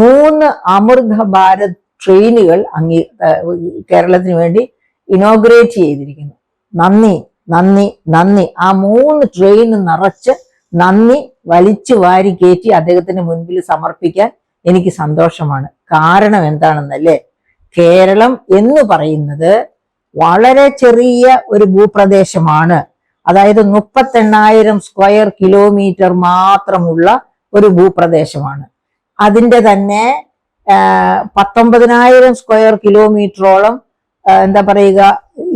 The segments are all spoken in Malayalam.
3 അമൃത ഭാരത് ട്രെയിനുകൾ കേരളത്തിന് വേണ്ടി ഇനോഗ്രേറ്റ് ചെയ്തിരിക്കുന്നു. നന്ദി നന്ദി നന്ദി. ആ 3 ട്രെയിൻ നിറച്ച് നന്ദി വലിച്ചു വാരി കയറ്റി അദ്ദേഹത്തിന് മുൻപിൽ സമർപ്പിക്കാൻ എനിക്ക് സന്തോഷമാണ്. കാരണം എന്താണെന്നല്ലേ, കേരളം എന്ന് പറയുന്നത് വളരെ ചെറിയ ഒരു ഭൂപ്രദേശമാണ്. അതായത് 38,000 സ്ക്വയർ കിലോമീറ്റർ മാത്രമുള്ള ഒരു ഭൂപ്രദേശമാണ്. അതിൻ്റെ തന്നെ 19,000 സ്ക്വയർ കിലോമീറ്ററോളം എന്താ പറയുക,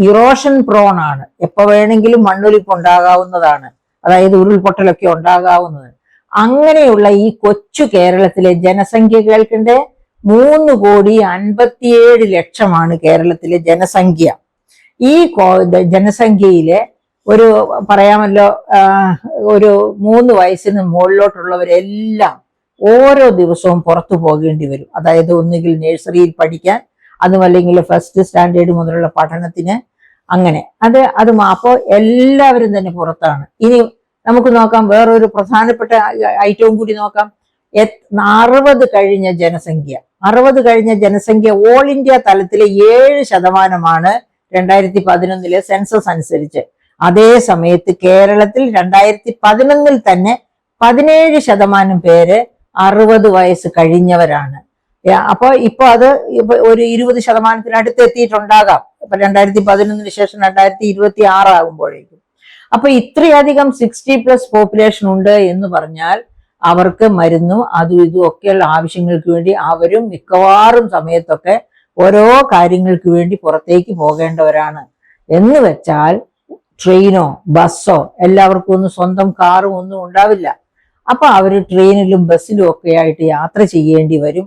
ഇറോഷൻ പ്രോൺ ആണ്. എപ്പോ വേണമെങ്കിലും മണ്ണൊലിപ്പ് ഉണ്ടാകാവുന്നതാണ്, അതായത് ഉരുൾപൊട്ടലൊക്കെ ഉണ്ടാകാവുന്നത്. അങ്ങനെയുള്ള ഈ കൊച്ചു കേരളത്തിലെ ജനസംഖ്യ കേൾക്കണ്ടേ, 3,57,00,000 കേരളത്തിലെ ജനസംഖ്യ. ഈ ജനസംഖ്യയിലെ ഒരു പറയാമല്ലോ, ഒരു 3 വയസ്സിന് മുകളിലോട്ടുള്ളവരെല്ലാം ഓരോ ദിവസവും പുറത്തു പോകേണ്ടി വരും. അതായത് ഒന്നുകിൽ നഴ്സറിയിൽ പഠിക്കാൻ, അതുമല്ലെങ്കിൽ ഫസ്റ്റ് സ്റ്റാൻഡേർഡ് മുതലുള്ള പഠനത്തിന്, അങ്ങനെ അപ്പോൾ എല്ലാവരും തന്നെ പുറത്താണ്. ഇനി നമുക്ക് നോക്കാം, വേറൊരു പ്രധാനപ്പെട്ട ഐറ്റവും കൂടി നോക്കാം. 60 കഴിഞ്ഞ ജനസംഖ്യ ഓൾ ഇന്ത്യ തലത്തിലെ 7% 2011 സെൻസസ് അനുസരിച്ച്. അതേ സമയത്ത് കേരളത്തിൽ 2011 തന്നെ 17% പേര് 60 വയസ്സ് കഴിഞ്ഞവരാണ്. അപ്പൊ അത് ഒരു 20% എത്തിയിട്ടുണ്ടാകാം. ഇപ്പൊ 2011 ശേഷം 2026 ആകുമ്പോഴേക്കും. അപ്പൊ ഇത്രയധികം 60+ പോപ്പുലേഷൻ ഉണ്ട് എന്ന് പറഞ്ഞാൽ അവർക്ക് മരുന്നും അതും ഇതും ഒക്കെയുള്ള ആവശ്യങ്ങൾക്ക് വേണ്ടി അവരും മിക്കവാറും സമയത്തൊക്കെ ഓരോ കാര്യങ്ങൾക്ക് വേണ്ടി പുറത്തേക്ക് പോകേണ്ടവരാണ്. എന്ന് വെച്ചാൽ ട്രെയിനോ ബസ്സോ, എല്ലാവർക്കും ഒന്നും സ്വന്തം കാറും ഒന്നും ഉണ്ടാവില്ല. അപ്പൊ അവര് ട്രെയിനിലും ബസ്സിലും ഒക്കെ ആയിട്ട് യാത്ര ചെയ്യേണ്ടി വരും.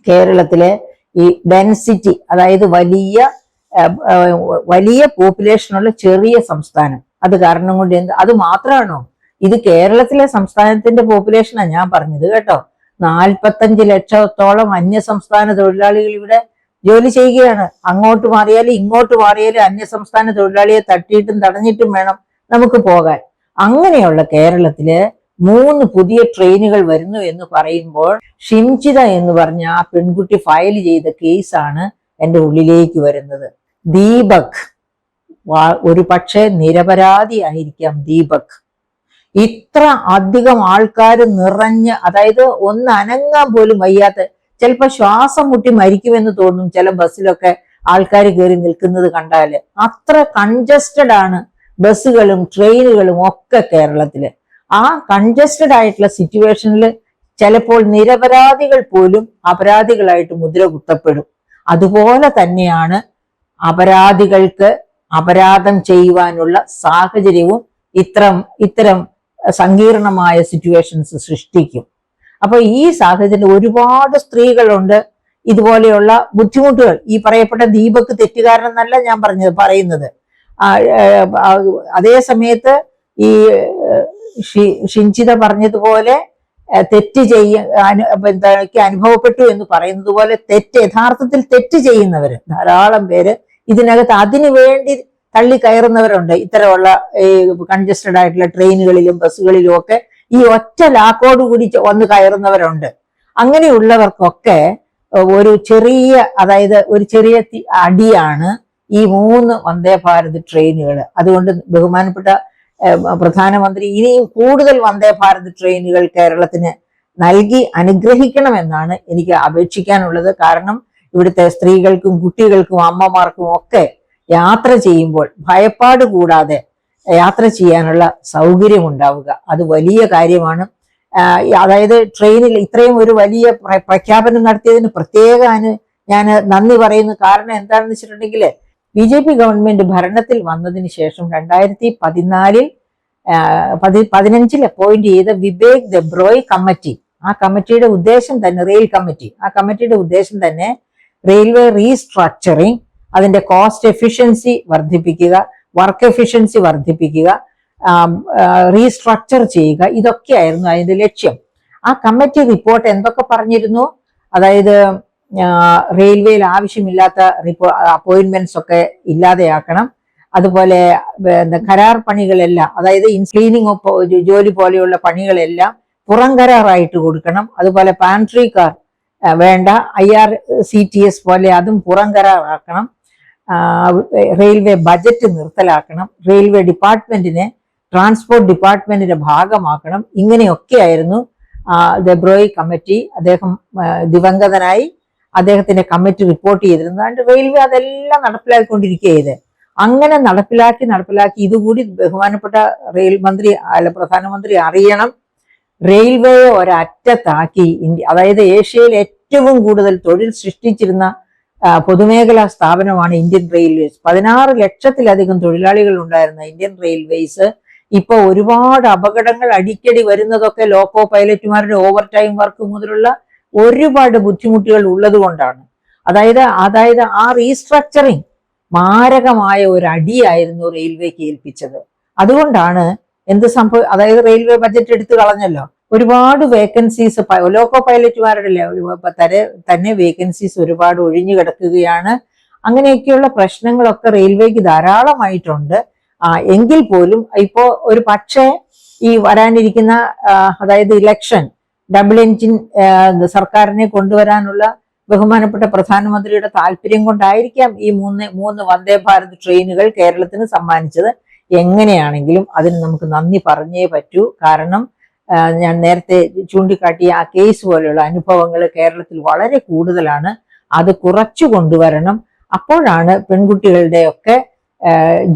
കേരളത്തിലെ ഈ ഡെൻസിറ്റി, അതായത് വലിയ പോപ്പുലേഷനുള്ള ചെറിയ സംസ്ഥാനം, അത് കാരണം കൊണ്ട് അത് മാത്രമാണോ? ഇത് കേരളത്തിലെ സംസ്ഥാനത്തിന്റെ പോപ്പുലേഷനാണ് ഞാൻ പറഞ്ഞത് കേട്ടോ. 45 ലക്ഷത്തോളം അന്യസംസ്ഥാന തൊഴിലാളികൾ ഇവിടെ ജോലി ചെയ്യുകയാണ്. അങ്ങോട്ട് മാറിയാലും ഇങ്ങോട്ട് മാറിയാലും അന്യസംസ്ഥാന തൊഴിലാളിയെ തട്ടിയിട്ടും തടഞ്ഞിട്ടും വേണം നമുക്ക് പോകാൻ. അങ്ങനെയുള്ള കേരളത്തില് 3 പുതിയ ട്രെയിനുകൾ വരുന്നു എന്ന് പറയുമ്പോൾ ഷിംജിത എന്ന് പറഞ്ഞ ആ പെൺകുട്ടി ഫയൽ ചെയ്ത കേസാണ് എൻ്റെ ഉള്ളിലേക്ക് വരുന്നത്. ദീപക് ഒരു പക്ഷേ നിരപരാധി ആയിരിക്കാം. ദീപക് ഇത്ര അധികം ആൾക്കാർ നിറഞ്ഞ്, അതായത് ഒന്ന് അനങ്ങാൻ പോലും വയ്യാത്ത, ചിലപ്പോൾ ശ്വാസം മുട്ടി മരിക്കുമെന്ന് തോന്നും ചില ബസ്സിലൊക്കെ ആൾക്കാർ കയറി നിൽക്കുന്നത് കണ്ടാല്. അത്ര കൺജസ്റ്റഡ് ആണ് ബസ്സുകളും ട്രെയിനുകളും ഒക്കെ കേരളത്തില്. ആ കൺജസ്റ്റഡ് ആയിട്ടുള്ള സിറ്റുവേഷനിൽ ചിലപ്പോൾ നിരപരാധികൾ പോലും അപരാധികളായിട്ട് മുദ്ര കുത്തപ്പെടും. അതുപോലെ തന്നെയാണ് അപരാധികൾക്ക് അപരാധം ചെയ്യുവാനുള്ള സാഹചര്യവും ഇത്തരം സങ്കീർണമായ സിറ്റുവേഷൻസ് സൃഷ്ടിക്കും. അപ്പൊ ഈ സാഹചര്യത്തിൽ ഒരുപാട് സ്ത്രീകളുണ്ട് ഇതുപോലെയുള്ള ബുദ്ധിമുട്ടുകൾ. ഈ പറയപ്പെട്ട ദീപക് തെറ്റുകാരനെന്നല്ല ഞാൻ പറയുന്നത്. അതേ സമയത്ത് ഈ ഷിംജിത പറഞ്ഞതുപോലെ തെറ്റ് അനുഭവപ്പെട്ടു എന്ന് പറയുന്നത് പോലെ യഥാർത്ഥത്തിൽ തെറ്റ് ചെയ്യുന്നവര് ധാരാളം പേര് ഇതിനകത്ത് അതിനു വേണ്ടി തള്ളി കയറുന്നവരുണ്ട്. ഇത്തരമുള്ള കൺജസ്റ്റഡ് ആയിട്ടുള്ള ട്രെയിനുകളിലും ബസ്സുകളിലും ഒക്കെ ഈ ഒറ്റ ലാക്കോട് കൂടി വന്ന് കയറുന്നവരുണ്ട്. അങ്ങനെയുള്ളവർക്കൊക്കെ ഒരു ചെറിയ അടിയാണ് ഈ 3 വന്ദേ ഭാരത് ട്രെയിനുകൾ. അതുകൊണ്ട് ബഹുമാനപ്പെട്ട പ്രധാനമന്ത്രി ഇനിയും കൂടുതൽ വന്ദേ ഭാരത് ട്രെയിനുകൾ കേരളത്തിന് നൽകി അനുഗ്രഹിക്കണമെന്നാണ് എനിക്ക് അപേക്ഷിക്കാനുള്ളത്. കാരണം ഇവിടുത്തെ സ്ത്രീകൾക്കും കുട്ടികൾക്കും അമ്മമാർക്കും ഒക്കെ യാത്ര ചെയ്യുമ്പോൾ ഭയപ്പാട് കൂടാതെ യാത്ര ചെയ്യാനുള്ള സൗകര്യം ഉണ്ടാവുക, അത് വലിയ കാര്യമാണ്. അതായത് ട്രെയിനിൽ ഇത്രയും ഒരു വലിയ പ്രഖ്യാപനം നടത്തിയതിന് ഞാൻ നന്ദി പറയുന്നു. കാരണം എന്താണെന്ന് വെച്ചിട്ടുണ്ടെങ്കിൽ BJP ഗവൺമെന്റ് ഭരണത്തിൽ വന്നതിന് ശേഷം 2015 അപ്പോയിന്റ് ചെയ്ത വിവേക് ദെബ്രോയ് കമ്മിറ്റി, ആ കമ്മിറ്റിയുടെ ഉദ്ദേശം തന്നെ കമ്മിറ്റിയുടെ ഉദ്ദേശം തന്നെ റെയിൽവേ റീസ്ട്രക്ചറിങ്, അതിന്റെ കോസ്റ്റ് എഫിഷ്യൻസി വർദ്ധിപ്പിക്കുക, വർക്ക് എഫിഷ്യൻസി വർദ്ധിപ്പിക്കുക, റീസ്ട്രക്ചർ ചെയ്യുക, ഇതൊക്കെയായിരുന്നു അതിന്റെ ലക്ഷ്യം. ആ കമ്മിറ്റി റിപ്പോർട്ട് എന്തൊക്കെ പറഞ്ഞിരുന്നു? അതായത് റെയിൽവേയിൽ ആവശ്യമില്ലാത്ത അപ്പോയിന്റ്മെന്റ്സ് ഒക്കെ ഇല്ലാതെയാക്കണം, അതുപോലെ കരാർ പണികളെല്ലാം, അതായത് ക്ലീനിങ് ജോലി പോലെയുള്ള പണികളെല്ലാം പുറം കരാറായിട്ട് കൊടുക്കണം, അതുപോലെ പാൻട്രി കാർ വേണ്ട. IRCTS പോലെ അതും പുറംകരാറാക്കണം. റെയിൽവേ ബജറ്റ് നിർത്തലാക്കണം. റെയിൽവേ ഡിപ്പാർട്ട്മെന്റിനെ ട്രാൻസ്പോർട്ട് ഡിപ്പാർട്ട്മെന്റിന്റെ ഭാഗമാക്കണം. ഇങ്ങനെയൊക്കെയായിരുന്നു ദെബ്രോയി കമ്മിറ്റി, അദ്ദേഹം ദിവംഗതനായി, അദ്ദേഹത്തിന്റെ കമ്മിറ്റി റിപ്പോർട്ട് ചെയ്തിരുന്നത്. അതുകൊണ്ട് റെയിൽവേ അതെല്ലാം നടപ്പിലാക്കിക്കൊണ്ടിരിക്കുകയത്. അങ്ങനെ നടപ്പിലാക്കി ഇതുകൂടി ബഹുമാനപ്പെട്ട പ്രധാനമന്ത്രി അറിയണം. റെയിൽവേയെ ഒരറ്റത്താക്കി അതായത് ഏഷ്യയിൽ ഏറ്റവും കൂടുതൽ തൊഴിൽ സൃഷ്ടിച്ചിരുന്ന പൊതുമേഖലാ സ്ഥാപനമാണ് ഇന്ത്യൻ റെയിൽവേസ്. 16 ലക്ഷത്തിലധികം തൊഴിലാളികൾ ഉണ്ടായിരുന്ന ഇന്ത്യൻ റെയിൽവേസ് ഇപ്പൊ ഒരുപാട് അപകടങ്ങൾ അടിക്കടി വരുന്നതൊക്കെ ലോക്കോ പൈലറ്റുമാരുടെ ഓവർ ടൈം വർക്ക് മുതലുള്ള ഒരുപാട് ബുദ്ധിമുട്ടുകൾ ഉള്ളത് കൊണ്ടാണ്. അതായത് ആ റീസ്ട്രക്ചറിങ് മാരകമായ ഒരു അടിയായിരുന്നു റെയിൽവേക്ക് ഏൽപ്പിച്ചത്. അതുകൊണ്ടാണ് അതായത് റെയിൽവേ ബജറ്റ് എടുത്തു കളഞ്ഞല്ലോ. ഒരുപാട് വേക്കൻസീസ് ലോക്കോ പൈലറ്റുമാരുടെ തന്നെ വേക്കൻസീസ് ഒരുപാട് ഒഴിഞ്ഞു കിടക്കുകയാണ്. അങ്ങനെയൊക്കെയുള്ള പ്രശ്നങ്ങളൊക്കെ റെയിൽവേക്ക് ധാരാളമായിട്ടുണ്ട്. എങ്കിൽ പോലും ഇപ്പോ ഒരു പക്ഷേ ഈ വരാനിരിക്കുന്ന അതായത് ഇലക്ഷൻ ഡബിൾ എൻജിൻ സർക്കാരിനെ കൊണ്ടുവരാനുള്ള ബഹുമാനപ്പെട്ട പ്രധാനമന്ത്രിയുടെ താല്പര്യം കൊണ്ടായിരിക്കാം ഈ മൂന്ന് വന്ദേ ഭാരത് ട്രെയിനുകൾ കേരളത്തിന് സമ്മാനിച്ചത്. എങ്ങനെയാണെങ്കിലും അതിന് നമുക്ക് നന്ദി പറഞ്ഞേ പറ്റൂ. കാരണം ഞാൻ നേരത്തെ ചൂണ്ടിക്കാട്ടിയ ആ കേസ് പോലെയുള്ള അനുഭവങ്ങൾ കേരളത്തിൽ വളരെ കൂടുതലാണ്. അത് കുറച്ചു കൊണ്ടുവരണം. അപ്പോഴാണ് പെൺകുട്ടികളുടെയൊക്കെ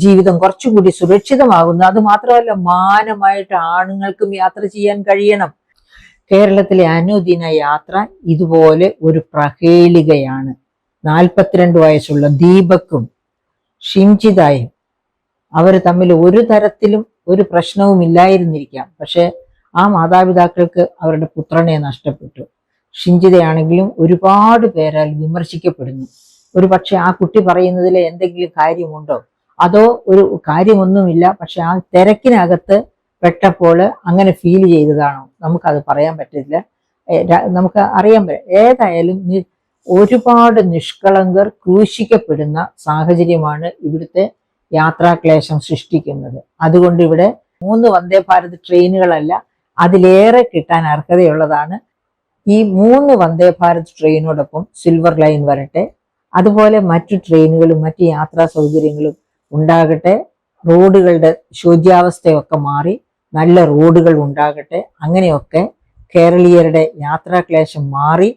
ജീവിതം കുറച്ചുകൂടി സുരക്ഷിതമാകുന്നത്. അത് മാത്രമല്ല, മാനമായിട്ട് ആണുങ്ങൾക്കും യാത്ര ചെയ്യാൻ കഴിയണം. കേരളത്തിലെ അനുദിന യാത്ര ഇതുപോലെ ഒരു പ്രഹേളികയാണ്. 42 വയസ്സുള്ള ദീപക്കും ഷിംജിതായും അവർ തമ്മിൽ ഒരു തരത്തിലും ഒരു പ്രശ്നവും ഇല്ലായിരുന്നിരിക്കാം. പക്ഷെ ആ മാതാപിതാക്കൾക്ക് അവരുടെ പുത്രനെ നഷ്ടപ്പെട്ടു. ഷിംജിതയാണെങ്കിലും ഒരുപാട് പേരാൽ വിമർശിക്കപ്പെടുന്നു. ഒരു പക്ഷെ ആ കുട്ടി പറയുന്നതിൽ എന്തെങ്കിലും കാര്യമുണ്ടോ, അതോ ഒരു കാര്യമൊന്നുമില്ല, പക്ഷെ ആ തിരക്കിനകത്ത് പെട്ടപ്പോൾ അങ്ങനെ ഫീൽ ചെയ്തതാണോ, നമുക്കത് പറയാൻ പറ്റില്ല. നമുക്ക് അറിയാൻ പറ്റും. ഏതായാലും ഒരുപാട് നിഷ്കളങ്കർ ക്രൂശിക്കപ്പെടുന്ന സാഹചര്യമാണ് ഇവിടുത്തെ യാത്രാക്ലേശം സൃഷ്ടിക്കുന്നത്. അതുകൊണ്ട് ഇവിടെ 3 വന്ദേ ഭാരത് ട്രെയിനുകളല്ല, അതിലേറെ കിട്ടാൻ അർഹതയുള്ളതാണ്. ഈ 3 വന്ദേ ഭാരത് ട്രെയിനോടൊപ്പം സിൽവർ ലൈൻ വരട്ടെ. അതുപോലെ മറ്റു ട്രെയിനുകളും മറ്റു യാത്രാ സൗകര്യങ്ങളും ഉണ്ടാകട്ടെ. റോഡുകളുടെ ശോച്യാവസ്ഥയൊക്കെ മാറി നല്ല റോഡുകൾ ഉണ്ടാകട്ടെ. അങ്ങനെയൊക്കെ കേരളീയരുടെ യാത്രാക്ലേശം മാറി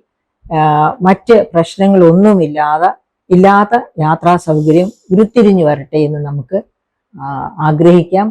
മറ്റ് പ്രശ്നങ്ങളൊന്നുമില്ലാത്ത യാത്രാ സൗകര്യം ഉരുത്തിരിഞ്ഞു വരട്ടെ എന്ന് നമുക്ക് ആഗ്രഹിക്കാം.